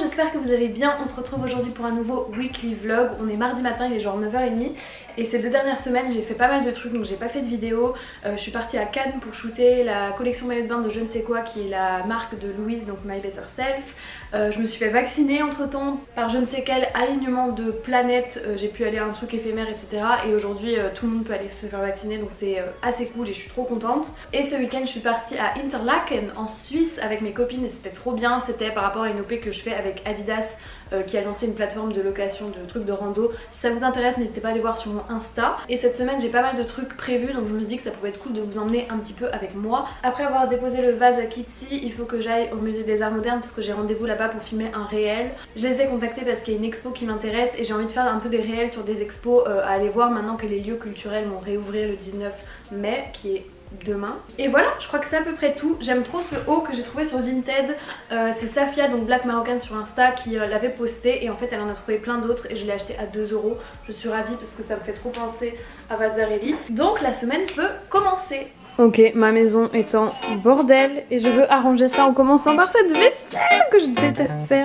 j'espère que vous allez bien. On se retrouve aujourd'hui pour un nouveau weekly vlog. On est mardi matin, il est genre 9h30. Et ces 2 dernières semaines j'ai fait pas mal de trucs, donc j'ai pas fait de vidéo. Je suis partie à Cannes pour shooter la collection maillot de bain de je ne sais quoi, qui est la marque de Louise, donc My Better Self. Je me suis fait vacciner entre temps par je ne sais quel alignement de planètes. J'ai pu aller à un truc éphémère, etc. Et aujourd'hui tout le monde peut aller se faire vacciner, donc c'est assez cool et je suis trop contente. Et ce week-end je suis partie à Interlaken en Suisse avec mes copines et c'était trop bien. C'était par rapport à une OP que je fais avec Adidas qui a lancé une plateforme de location de trucs de rando. Si ça vous intéresse, n'hésitez pas à aller voir sur mon Insta. Et cette semaine j'ai pas mal de trucs prévus, donc je me suis dit que ça pouvait être cool de vous emmener un petit peu avec moi. Après avoir déposé le vase à Kitty, il faut que j'aille au musée des arts modernes parce que j'ai rendez-vous là-bas pour filmer un réel. Je les ai contactés parce qu'il y a une expo qui m'intéresse et j'ai envie de faire un peu des réels sur des expos à aller voir maintenant que les lieux culturels vont réouvrir le 19 mai, qui est demain. Et voilà, je crois que c'est à peu près tout. J'aime trop ce haut que j'ai trouvé sur Vinted. C'est Safia, donc Black Marocaine sur Insta, qui l'avait posté et en fait elle en a trouvé plein d'autres et je l'ai acheté à 2 €. Je suis ravie parce que ça me fait trop penser à Vasarely. Donc la semaine peut commencer. Ok, ma maison est en bordel et je veux arranger ça en commençant par cette vaisselle que je déteste faire.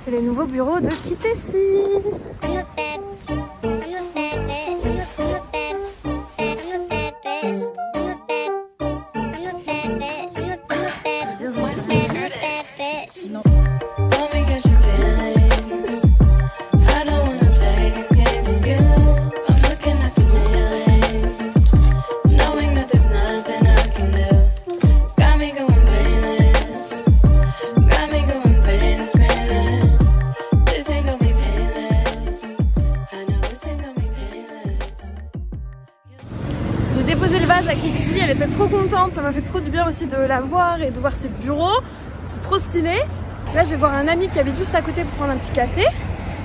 C'est les nouveaux bureaux de Kitessi. J'ai déposé le vase à Kitty, elle était trop contente, ça m'a fait trop du bien aussi de la voir et de voir ses bureaux, c'est trop stylé. Là je vais voir un ami qui habite juste à côté pour prendre un petit café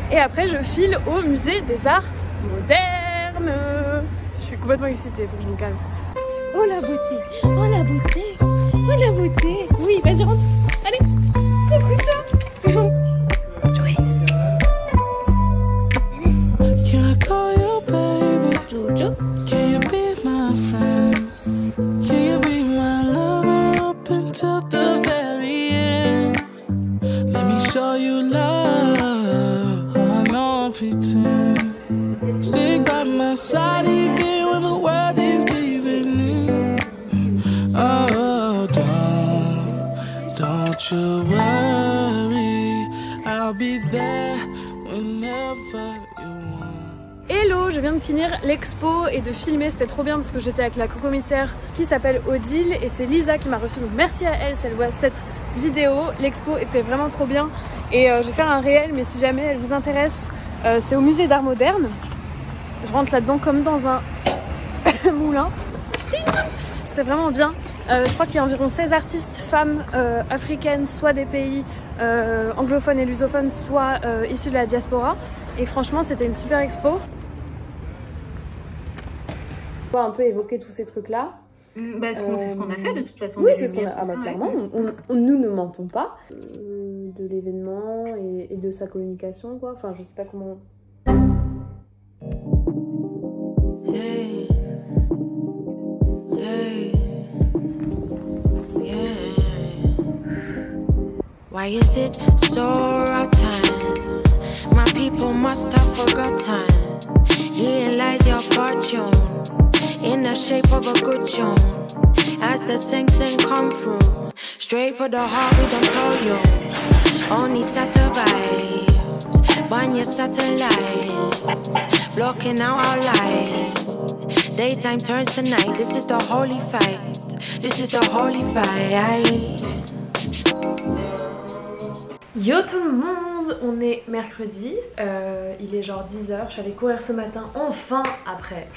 et après je file au musée des arts modernes. Je suis complètement excitée, faut que je me calme. Oh la beauté, oh la beauté, oh la beauté. Oui, vas-y rentre, allez, écoute ça. Joey. Jojo. Stick by my side even when the world is giving in. Oh, don't you worry, I'll be there whenever you want. Hello, je viens de finir l'expo et de filmer, c'était trop bien parce que j'étais avec la co-commissaire qui s'appelle Odile et c'est Lisa qui m'a reçue, donc merci à elle si elle voit cette vidéo. L'expo était vraiment trop bien et je vais faire un réel, mais si jamais elle vous intéresse, c'est au musée d'art moderne. Je rentre là-dedans comme dans un moulin. C'était vraiment bien. Je crois qu'il y a environ 16 artistes femmes africaines, soit des pays anglophones et lusophones, soit issus de la diaspora. Et franchement, c'était une super expo. On va un peu évoquer tous ces trucs-là. Bah, c'est ce qu'on a fait de toute façon. Oui, c'est ce qu'on a. Ah bah clairement, nous ne mentons pas. De l'événement et de sa communication, quoi. Enfin, je sais pas comment. Hey, hey, yeah. Why is it so rotten? My people must have forgotten. Here lies your fortune in the shape of a good tune. As the sing come through, straight for the heart, we don't tell you. Only subtle vibes, burn your satellites, blocking out our light. Daytime turns to night, this is the holy fight. This is the holy fight. Yo tout le monde, monde, on est mercredi, il est genre 10h, je suis allée courir ce matin, enfin après.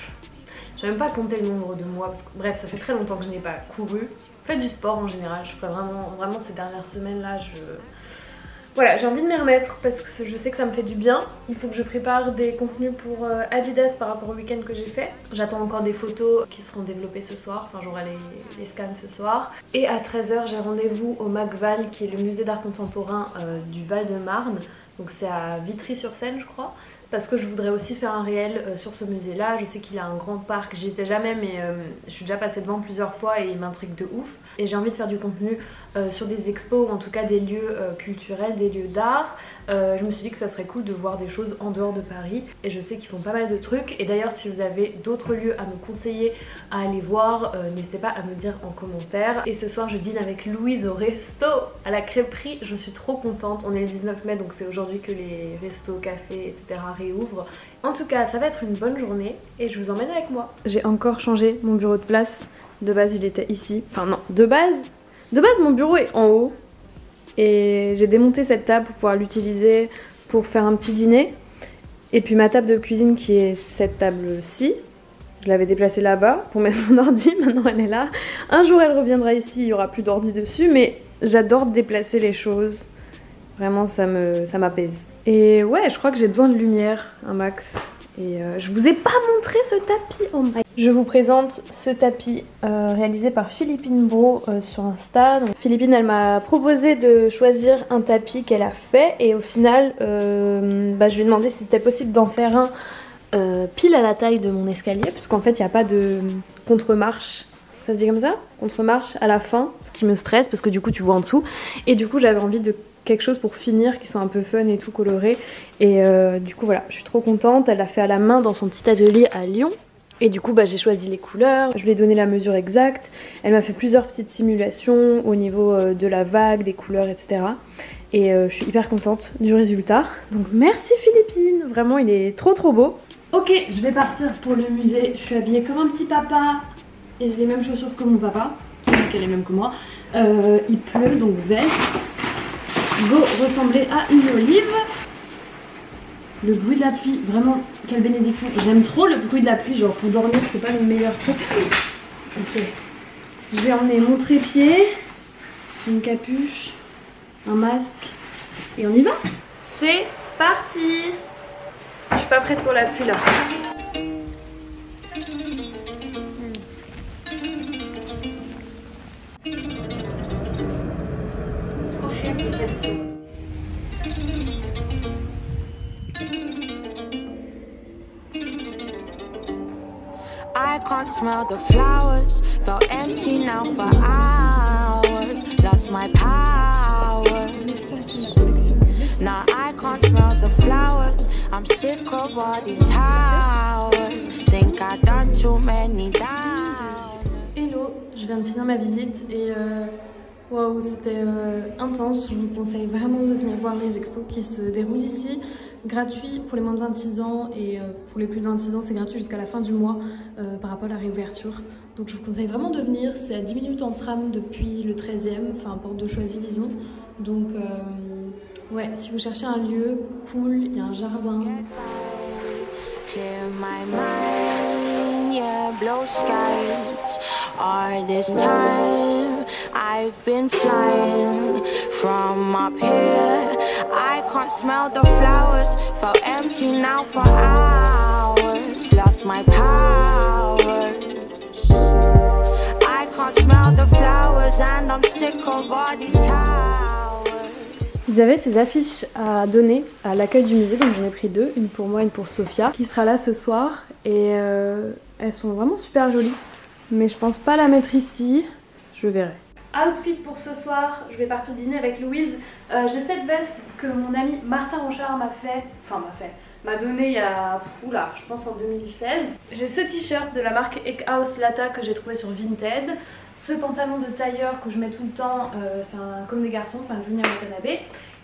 Je vais même pas compter le nombre de mois, parce que, bref ça fait très longtemps que je n'ai pas couru. Faites du sport en général, je ferai vraiment ces dernières semaines là, voilà, j'ai envie de m'y remettre parce que je sais que ça me fait du bien. Il faut que je prépare des contenus pour Adidas par rapport au week-end que j'ai fait. J'attends encore des photos qui seront développées ce soir, enfin j'aurai les scans ce soir. Et à 13h j'ai rendez-vous au McVal qui est le musée d'art contemporain du Val-de-Marne. Donc c'est à Vitry-sur-Seine je crois. Parce que je voudrais aussi faire un réel sur ce musée là. Je sais qu'il a un grand parc, j'y étais jamais mais je suis déjà passée devant plusieurs fois et il m'intrigue de ouf. Et j'ai envie de faire du contenu sur des expos ou en tout cas des lieux culturels, des lieux d'art. Je me suis dit que ça serait cool de voir des choses en dehors de Paris et je sais qu'ils font pas mal de trucs. Et d'ailleurs si vous avez d'autres lieux à me conseiller à aller voir, n'hésitez pas à me dire en commentaire. Et ce soir je dîne avec Louise au resto à la crêperie, je suis trop contente. On est le 19 mai donc c'est aujourd'hui que les restos, cafés etc réouvrent. En tout cas ça va être une bonne journée et je vous emmène avec moi. J'ai encore changé mon bureau de place, de base il était ici, enfin non, de base mon bureau est en haut. Et j'ai démonté cette table pour pouvoir l'utiliser pour faire un petit dîner. Et puis ma table de cuisine qui est cette table-ci, je l'avais déplacée là-bas pour mettre mon ordi, maintenant elle est là. Un jour elle reviendra ici, il n'y aura plus d'ordi dessus, mais j'adore déplacer les choses. Vraiment ça m'apaise. Et ouais, je crois que j'ai besoin de lumière, un max. Et je vous ai pas montré ce tapis, oh my. Je vous présente ce tapis réalisé par Philippine Bro sur Insta. Donc, Philippine elle m'a proposé de choisir un tapis qu'elle a fait et au final je lui ai demandé si c'était possible d'en faire un pile à la taille de mon escalier puisqu'en fait il n'y a pas de contre-marche. Ça se dit comme ça? Contre-marche à la fin, ce qui me stresse parce que du coup tu vois en dessous. Et du coup j'avais envie de quelque chose pour finir qui soit un peu fun et tout coloré. Et du coup voilà, je suis trop contente. Elle l'a fait à la main dans son petit atelier à Lyon. Et du coup j'ai choisi les couleurs, je lui ai donné la mesure exacte. Elle m'a fait plusieurs petites simulations au niveau de la vague, des couleurs etc. Et je suis hyper contente du résultat. Donc merci Philippine, vraiment il est trop beau. Ok, je vais partir pour le musée. Je suis habillée comme un petit papa. Et j'ai les mêmes chaussures que mon papa, c'est vrai qu'elle est même que moi. Il pleut, donc veste. Go ressembler à une olive. Le bruit de la pluie, vraiment, quelle bénédiction. J'aime trop le bruit de la pluie, genre pour dormir, c'est pas le meilleur truc. Ok. Je vais emmener mon trépied. J'ai une capuche, un masque. Et on y va. C'est parti. Je suis pas prête pour la pluie là. I can't smell the flowers, felt empty now for hours, lost my power. Now I can't smell the flowers, I'm sick of all these towers, think I've done too many down. Hello, je viens de finir ma visite et waouh, c'était intense. Je vous conseille vraiment de venir voir les expos qui se déroulent ici. Gratuit pour les moins de 26 ans et pour les plus de 26 ans c'est gratuit jusqu'à la fin du mois par rapport à la réouverture. Donc je vous conseille vraiment de venir, c'est à 10 minutes en tram depuis le 13e, enfin porte de Choisy disons. Donc ouais, si vous cherchez un lieu cool, il y a un jardin. Clear my mind, yeah, blow skies. All this time I've been flying from up here. I can't smell the flowers, felt empty now for hours, lost my powers. I can't smell the flowers and I'm sick of all these towers. Ils avaient ces affiches à donner à l'accueil du musée, donc j'en ai pris deux, une pour moi, une pour Sophia, qui sera là ce soir. Et elles sont vraiment super jolies, mais je pense pas la mettre ici, je verrai. Outfit pour ce soir, je vais partir dîner avec Louise. J'ai cette veste que mon ami Martin Ronchard m'a donné il y a, oula, je pense en 2016. J'ai ce t-shirt de la marque Eckhouse Lata que j'ai trouvé sur Vinted. Ce pantalon de tailleur que je mets tout le temps, c'est comme des garçons, enfin Junior Watanabe.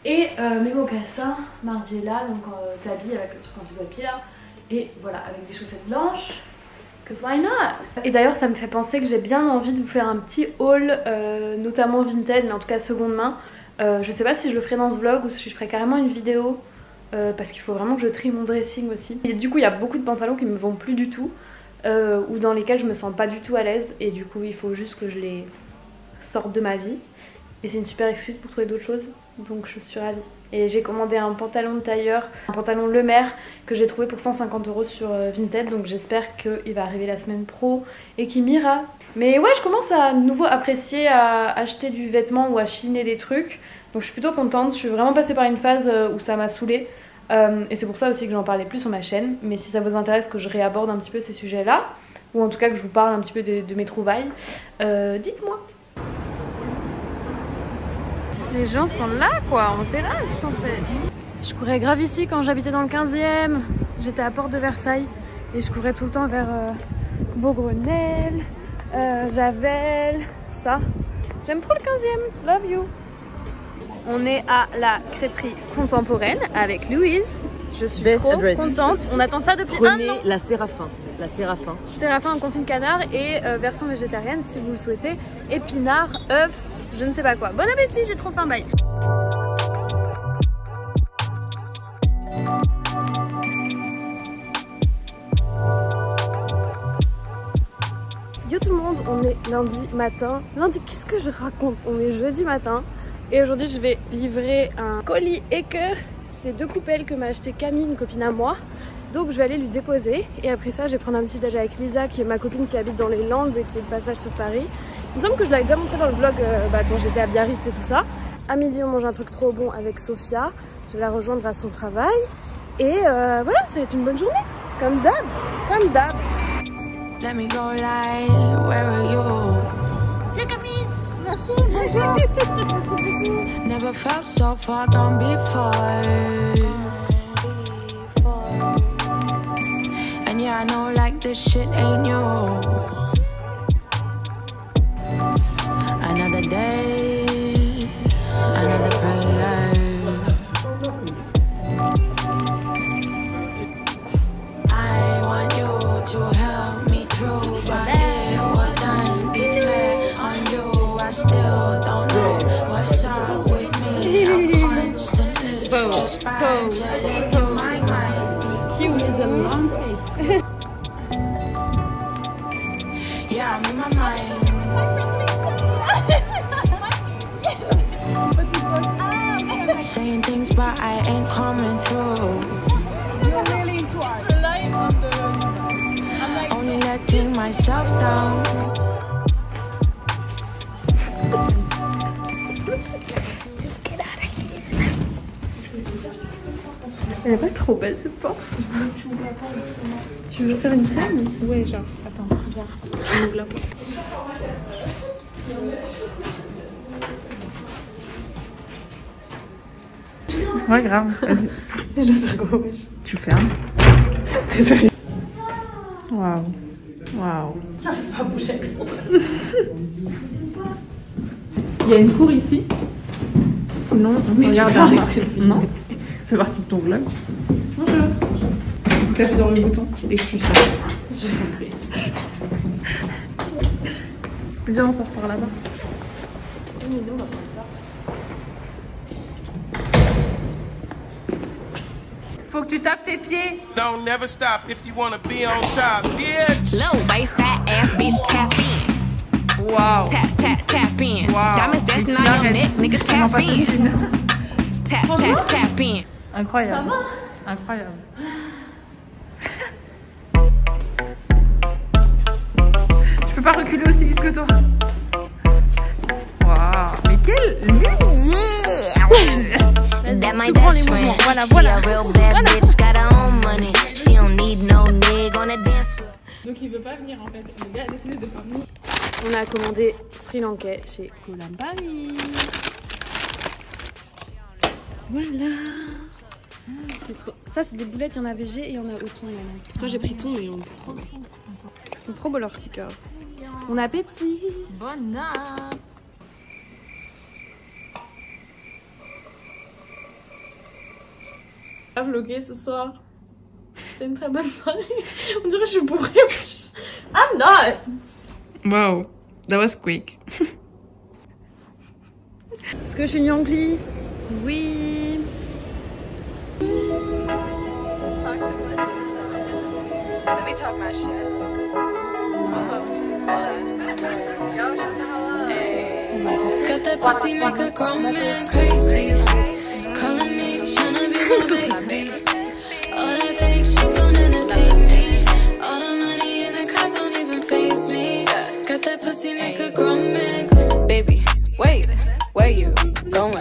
Et mes mocassins Margiela, donc tabi avec le truc en tout papier là. Et voilà, avec des chaussettes blanches. Cause why not? Et d'ailleurs ça me fait penser que j'ai bien envie de vous faire un petit haul, notamment Vinted, mais en tout cas seconde main, Je sais pas si je le ferai dans ce vlog ou si je ferai carrément une vidéo parce qu'il faut vraiment que je trie mon dressing aussi. Et du coup il y a beaucoup de pantalons qui me vont plus du tout ou dans lesquels je me sens pas du tout à l'aise et du coup il faut juste que je les sorte de ma vie. Et c'est une super excuse pour trouver d'autres choses, donc je suis ravie. Et j'ai commandé un pantalon de tailleur, un pantalon Lemaire que j'ai trouvé pour 150 € sur Vinted, donc j'espère qu'il va arriver la semaine pro et qu'il m'ira. Mais ouais, je commence à nouveau apprécier à acheter du vêtement ou à chiner des trucs, donc je suis plutôt contente. Je suis vraiment passée par une phase où ça m'a saoulée et c'est pour ça aussi que j'en parlais plus sur ma chaîne. Mais si ça vous intéresse que je réaborde un petit peu ces sujets là, ou en tout cas que je vous parle un petit peu de mes trouvailles, dites-moi. Les gens sont là quoi, en terrasse en fait. Je courais grave ici quand j'habitais dans le 15e. J'étais à Porte de Versailles et je courais tout le temps vers Beaugrenelle, Javel, tout ça. J'aime trop le 15e, love you. On est à la crêperie contemporaine avec Louise. Je suis trop contente. On attend ça depuis un an. Prenez la Séraphin. La Séraphin. Séraphin en confit canard et version végétarienne si vous le souhaitez. Épinards, œufs, je ne sais pas quoi. Bon appétit, j'ai trop faim, bye. Yo tout le monde, on est lundi matin. Lundi, qu'est-ce que je raconte? On est jeudi matin. Et aujourd'hui je vais livrer un colis et que c'est 2 coupelles que m'a acheté Camille, une copine à moi. Donc je vais aller lui déposer et après ça je vais prendre un petit déj avec Lisa qui est ma copine qui habite dans les Landes et qui est de passage sur Paris. Il me semble que je l'avais déjà montré dans le vlog quand j'étais à Biarritz et tout ça. À midi on mange un truc trop bon avec Sophia. Je vais la rejoindre à son travail. Et voilà, ça va être une bonne journée. Comme d'hab. Comme d'hab. Let me go like, where are you? Tiens Camille, merci. Never felt so far gone before. And yeah, I know like this shit ain't you. Another day, another prayer. I want you to help me through, but it wouldn't be fair on you. I still don't know what's up with me. I'm constantly just battling in my mind. He is a long face. Yeah, I'm in my mind. Saying things, but I ain't coming through. Only letting myself down. Elle est pas trop belle cette porte. Tu veux faire une scène? Ouais, genre, attends, viens, je m'ouvre la porte. Ouais, grave. Je dois faire quoi, wesh? Tu fermes. T'es sérieux? Waouh. Waouh. J'arrive pas à bouger avec ce pantalon. Il y a une cour ici. Sinon, on regarde un Non, ça fait partie de ton vlog. Bonjour. Tape sur le bouton et je suis ça. J'ai compris. Viens, on sort par là-bas. Nous, on va prendre ça. Faut que tu tapes tes pieds. Don't never stop if you wanna be on top, bitch. Low waist, fat ass bitch, tap in. Waouh. Tap, tap, tap in. Wow. Diamonds dancing on your neck, nigga, tap in. Tap, tap, tap in. Incroyable. Incroyable. Je peux pas reculer aussi vite que toi. Waouh. Mais quelle That my Plus grand les best mouvements. friend. Voilà, She voilà. a real bad bitch, got her own money. She don't need no nigga on the dance floor. Donc il veut pas venir en fait, le gars a décidé de pas venir. On a commandé Sri Lankais chez Colin Paris. Voilà. C'est trop... Ça c'est des boulettes, il y en a VG et il y en a au thon. Toi j'ai pris thon et on prend. C'est trop beau leurs stickers. Bon appétit. Bonne app. Pas vlogué ce soir. C'était une très bonne soirée. On dirait que je suis bourrée. I'm not. Wow. That was quick. Est-ce que je suis une Yankee? Oui. Let me talk my shit. Got that pussy make a grown man crazy. Calling me, tryna be my baby. All that fake shit don't entertain me. All the money in the cars don't even faze me. Got that pussy make a grown man. Baby, wait, where you going?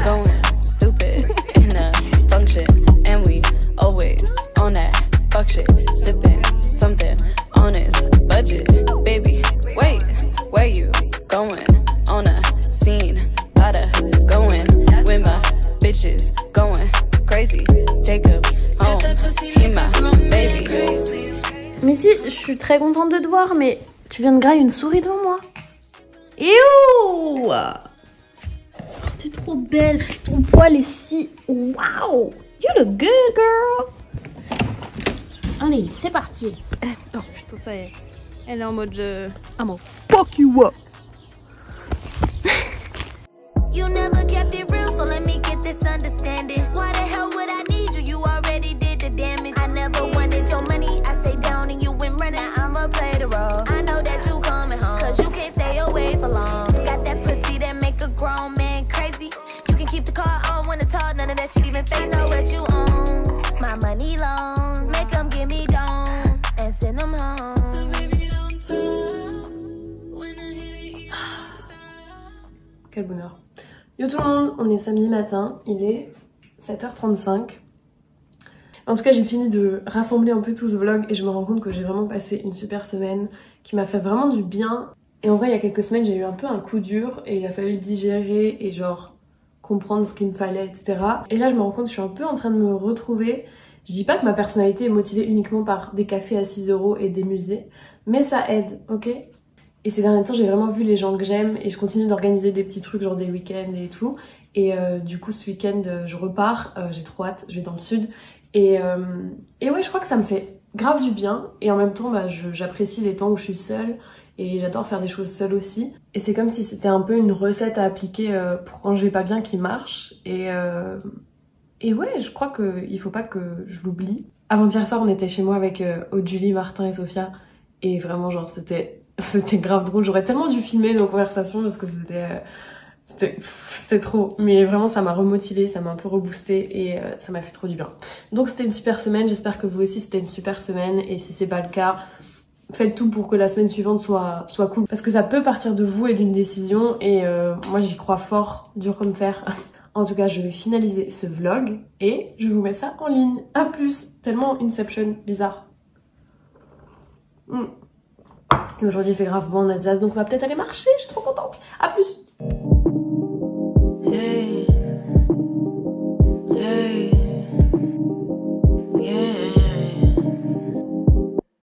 Going stupid in a function. And we always on that fuck shit. Sipping something on his budget. Baby, wait, where you going? On a scene, lotta going with my bitches, going crazy. Take a home, he my baby. Midi, je suis très contente de te voir, mais tu viens de grailler une souris devant moi. Eouh! Oh, t'es trop belle, ton poil est si... Waouh! You look good, girl! Allez, c'est parti. Oh putain, ça y est. Elle est en mode... I'm fuck you up. You never kept it real, so let me get this understanding. Why the hell would I need you? You already did the damage. I never wanted your money, I stayed down and you went running. I'ma play the role. I know that you coming home, cause you can't stay away for long. Got that pussy that make a grown man crazy. You can keep the car on when it's hard, none of that shit even face. Know what you own, my money loans. Make them give me down and send them home. So baby don't talk when I hit it. Quel bonheur. Yo tout le monde, on est samedi matin, il est 7h35. En tout cas j'ai fini de rassembler un peu tout ce vlog et je me rends compte que j'ai vraiment passé une super semaine qui m'a fait vraiment du bien. Et en vrai il y a quelques semaines j'ai eu un peu un coup dur et il a fallu digérer et genre comprendre ce qu'il me fallait, etc. Et là je me rends compte que je suis un peu en train de me retrouver. Je dis pas que ma personnalité est motivée uniquement par des cafés à 6 € et des musées, mais ça aide, ok? Et ces derniers temps j'ai vraiment vu les gens que j'aime et je continue d'organiser des petits trucs genre des week-ends et tout. Et du coup ce week-end je repars, j'ai trop hâte, je vais dans le sud. Et ouais je crois que ça me fait grave du bien et en même temps bah, j'apprécie les temps où je suis seule et j'adore faire des choses seule aussi. Et c'est comme si c'était un peu une recette à appliquer pour quand je vais pas bien qui marche. Et ouais je crois qu'il faut pas que je l'oublie. Avant-hier soir on était chez moi avec Julie, Martin et Sophia et vraiment genre c'était grave drôle. J'aurais tellement dû filmer nos conversations parce que c'était trop. Mais vraiment ça m'a remotivée, ça m'a un peu reboosté et ça m'a fait trop du bien. Donc c'était une super semaine, j'espère que vous aussi c'était une super semaine. Et si c'est pas le cas, faites tout pour que la semaine suivante soit cool. Parce que ça peut partir de vous et d'une décision et moi j'y crois fort, dur comme fer. En tout cas je vais finaliser ce vlog et je vous mets ça en ligne. A plus, tellement Inception, bizarre. Et aujourd'hui il fait grave beau en Alsace donc on va peut-être aller marcher, je suis trop contente. A plus.